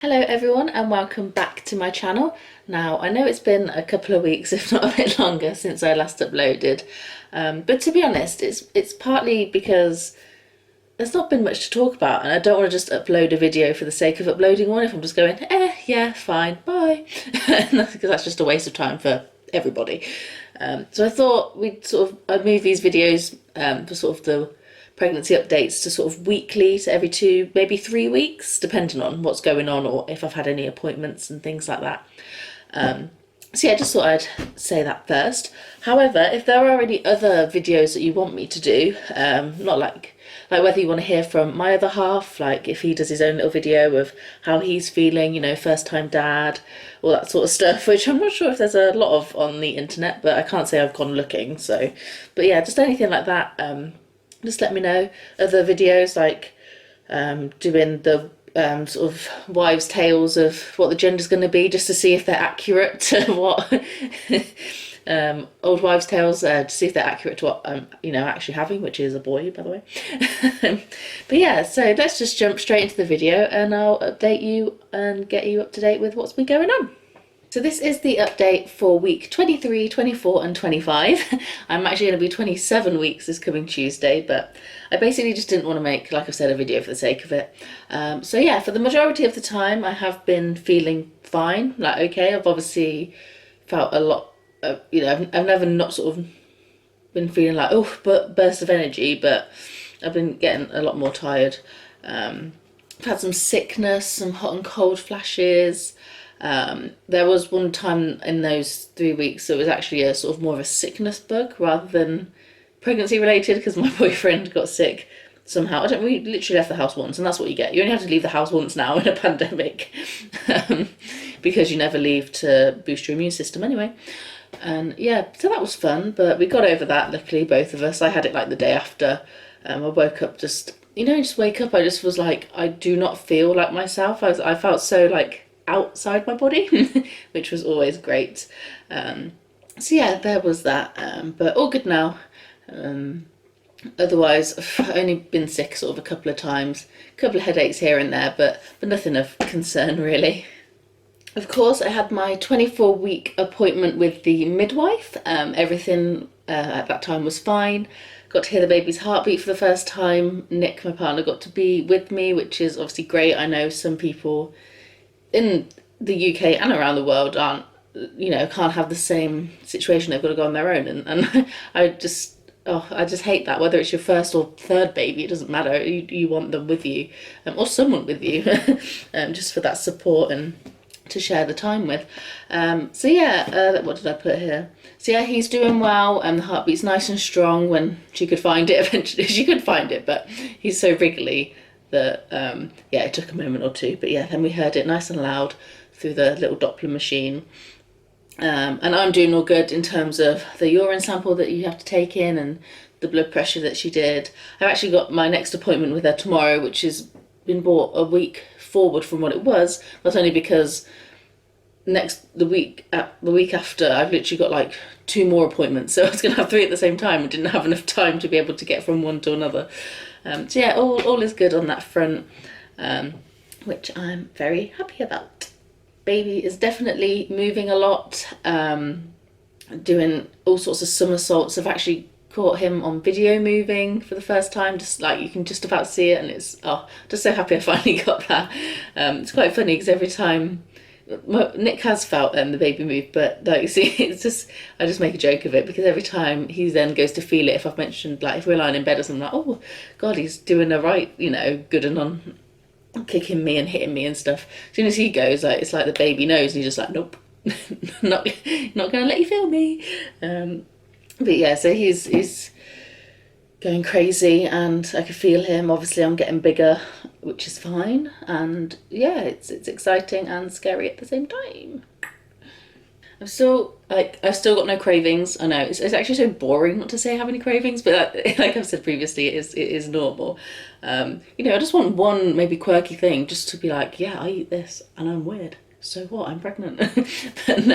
Hello everyone and welcome back to my channel. Now I know it's been a couple of weeks if not a bit longer since I last uploaded, but to be honest it's partly because there's not been much to talk about and I don't want to just upload a video for the sake of uploading one if I'm just going yeah fine bye because that's just a waste of time for everybody. So I thought I'd move these videos for sort of the pregnancy updates to sort of weekly, to every 2, maybe 3 weeks, depending on what's going on or if I've had any appointments and things like that. So yeah, I just thought I'd say that first. However, if there are any other videos that you want me to do, not like whether you want to hear from my other half, like if he does his own little video of how he's feeling, you know, first time dad, all that sort of stuff, which I'm not sure if there's a lot of on the internet, but I can't say I've gone looking. So, but yeah, just anything like that. Just let me know. Other videos like doing the sort of wives' tales of what the gender's going to be, just to see if they're accurate to what old wives' tales, to see if they're accurate to what I'm, actually having, which is a boy, by the way. But yeah, so let's just jump straight into the video, and I'll update you and get you up to date with what's been going on. So this is the update for week 23, 24 and 25. I'm actually going to be 27 weeks this coming Tuesday, but I basically just didn't want to make, like I've said, a video for the sake of it. So yeah, for the majority of the time I have been feeling fine, like okay. I've obviously felt a lot, I've never not sort of been feeling like, oh, but burst of energy, but I've been getting a lot more tired. I've had some sickness, some hot and cold flashes. There was one time in those 3 weeks that was actually a sort of more of a sickness bug rather than pregnancy related, because my boyfriend got sick somehow. We literally left the house once, and that's what you get. You only have to leave the house once now in a pandemic, because you never leave to boost your immune system anyway. And yeah, so that was fun, but we got over that, luckily, both of us. I had it like the day after. I woke up just wake up, I just was like, I do not feel like myself. I felt so like outside my body, which was always great. So yeah, there was that, but all good now. Otherwise, I've only been sick sort of a couple of times, a couple of headaches here and there, but nothing of concern really. Of course, I had my 24-week appointment with the midwife. Everything at that time was fine. Got to hear the baby's heartbeat for the first time. Nick, my partner, got to be with me, which is obviously great. I know some people in the UK and around the world aren't, can't have the same situation. They've got to go on their own, and I just hate that. Whether it's your first or third baby, it doesn't matter. You want them with you, or someone with you, just for that support and to share the time with. So yeah, what did I put here? So yeah, he's doing well, and the heartbeat's nice and strong. When she could find it, eventually she could find it, but he's so wriggly that yeah, it took a moment or two, but yeah, then we heard it nice and loud through the little Doppler machine. And I'm doing all good in terms of the urine sample that you have to take in and the blood pressure that she did. I've actually got my next appointment with her tomorrow, which has been brought a week forward from what it was. That's only because the week after I've literally got like 2 more appointments, so I was going to have 3 at the same time and didn't have enough time to be able to get from one to another. So yeah, all is good on that front, which I'm very happy about. Baby is definitely moving a lot, doing all sorts of somersaults. I've actually caught him on video moving for the first time, just like you can just about see it, and it's just so happy I finally got that. It's quite funny because every time Nick has felt the baby move, but like see, it's just, I just make a joke of it because every time he then goes to feel it, if I've mentioned, like if we're lying in bed or something, like, oh god, he's doing a right, good and on kicking me and hitting me and stuff. As soon as he goes, like it's like the baby knows, and he's just like, nope, not gonna let you feel me. But yeah, so he's going crazy, and I can feel him. Obviously, I'm getting bigger, which is fine, and yeah, it's exciting and scary at the same time. I've still got no cravings. I know it's actually so boring not to say I have any cravings, but like I've said previously, it is normal. I just want one maybe quirky thing, just to be like, yeah, I eat this and I'm weird. So what? I'm pregnant. But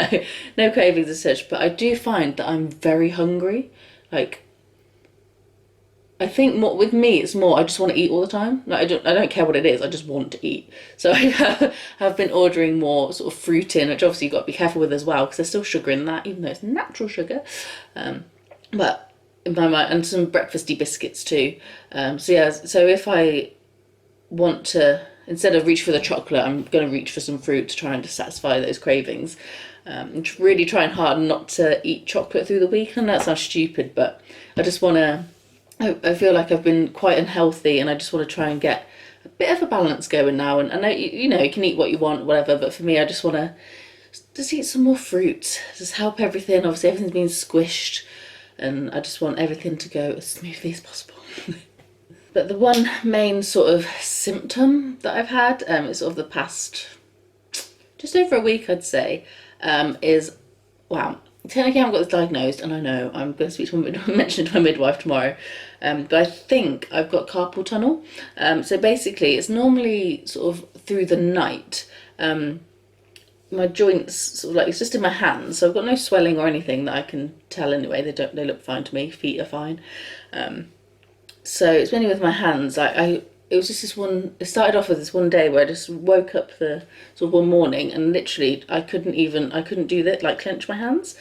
no cravings as such. But I do find that I'm very hungry. Like I think more with me, it's more I just want to eat all the time. Like I don't care what it is. I just want to eat. So I have been ordering more sort of fruit in, which obviously you've got to be careful with as well because there's still sugar in that, even though it's natural sugar. But in my mind, and some breakfasty biscuits too. So yeah, so if I want to, instead of reach for the chocolate, I'm going to reach for some fruit to try and just satisfy those cravings. I'm really trying hard not to eat chocolate through the week, and that sounds stupid, but I just want to. I feel like I've been quite unhealthy, and I just want to try and get a bit of a balance going now. And I know you know you can eat what you want, whatever, but for me, I just want to just eat some more fruit, just help everything. Obviously, everything's been squished, and I just want everything to go as smoothly as possible. But the one main sort of symptom that I've had, is sort of the past just over a week, I'd say, is, wow, technically I haven't got this diagnosed, and I know I'm going to speak to mention it to my midwife tomorrow, but I think I've got carpal tunnel. So basically, it's normally sort of through the night. My joints sort of like, it's just in my hands, so I've got no swelling or anything that I can tell anyway. They look fine to me. Feet are fine. So it's mainly with my hands. It was just this one. It started off with this one day where I just woke up the sort of one morning and literally I couldn't do that, like clench my hands.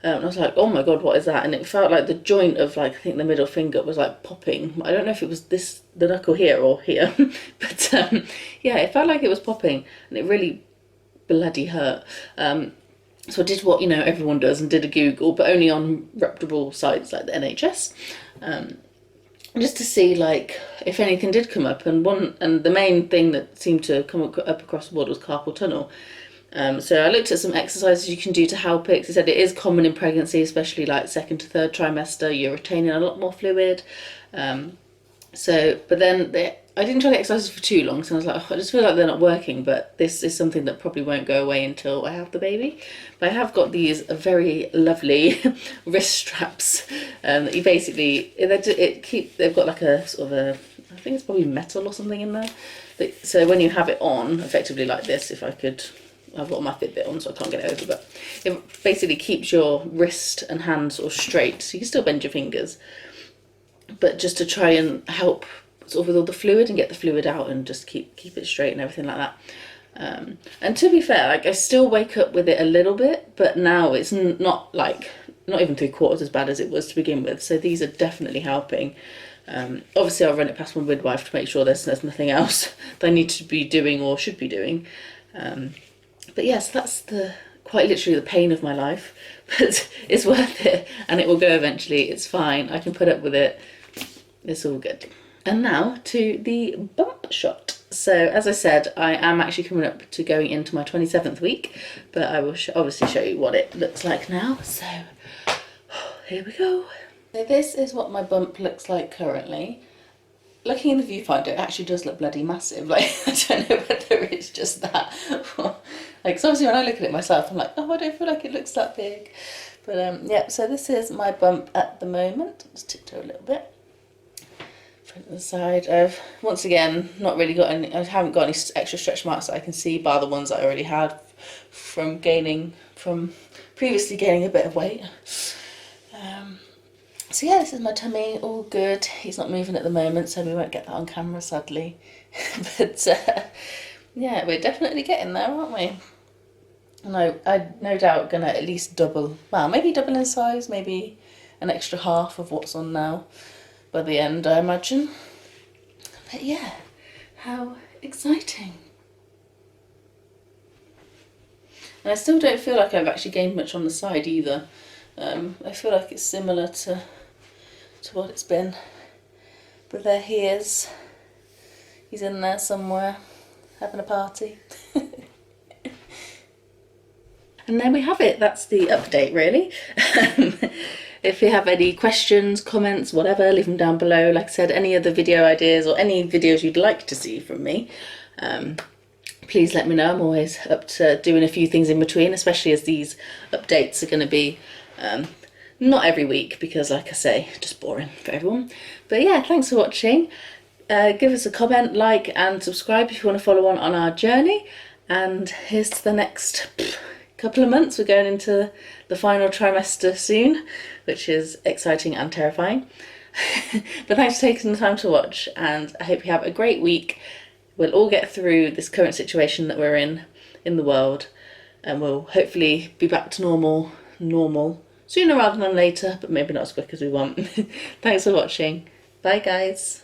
And I was like, oh my god, what is that? And it felt like the joint of, like, I think the middle finger was like popping. I don't know if it was the knuckle here or here, but yeah, it felt like it was popping, and it really bloody hurt. So I did what everyone does and did a Google, but only on reputable sites like the NHS. Just to see like if anything did come up, and the main thing that seemed to come up across the board was carpal tunnel. So I looked at some exercises you can do to help it. They said it is common in pregnancy, especially like second to third trimester. You're retaining a lot more fluid. But then I didn't try the exercises for too long, so I was like, I just feel like they're not working, but this is something that probably won't go away until I have the baby. But I have got these very lovely wrist straps that you basically, they've got like a sort of a, I think it's probably metal or something in there. So when you have it on, effectively like this, I've got my Fitbit on so I can't get it over, but it basically keeps your wrist and hand sort of straight, so you can still bend your fingers, but just to try and help sort of with all the fluid and get the fluid out and just keep it straight and everything like that. And to be fair, like I still wake up with it a little bit, but now it's not even 3/4 as bad as it was to begin with. So these are definitely helping. Obviously I'll run it past my midwife to make sure there's nothing else that I need to be doing or should be doing. But yes, that's quite literally the pain of my life, but it's worth it, and it will go eventually. It's fine. I can put up with it. It's all good. And now to the bump shot. So as I said, I am actually coming up to going into my 27th week, but I will obviously show you what it looks like now. So here we go. So this is what my bump looks like currently. Looking in the viewfinder, it actually does look bloody massive. Like, I don't know whether it's just that. Like, so obviously when I look at it myself, I'm like, oh, I don't feel like it looks that big. But yeah, so this is my bump at the moment. Just tiptoe a little bit. Front and the side. I've, once again, not really got any, I haven't got any extra stretch marks that I can see, bar the ones that I already had from previously gaining a bit of weight. So yeah, this is my tummy, all good. He's not moving at the moment, so we won't get that on camera, sadly. But yeah, we're definitely getting there, aren't we? And I'm no doubt gonna at least double, well, maybe double in size, maybe an extra half of what's on now by the end, I imagine. But yeah, how exciting. And I still don't feel like I've actually gained much on the side either. I feel like it's similar to what it's been. But there he is. He's in there somewhere, having a party. And there we have it. That's the update, really. If you have any questions, comments, whatever, leave them down below. Like I said, any other video ideas or any videos you'd like to see from me, please let me know. I'm always up to doing a few things in between, especially as these updates are going to be not every week because, like I say, just boring for everyone. But yeah, thanks for watching. Give us a comment, like and subscribe if you want to follow on our journey. And here's to the next couple of months. We're going into the final trimester soon, which is exciting and terrifying. But thanks for taking the time to watch, and I hope you have a great week. We'll all get through this current situation that we're in the world, and we'll hopefully be back to normal sooner rather than later, but maybe not as quick as we want. Thanks for watching. Bye guys.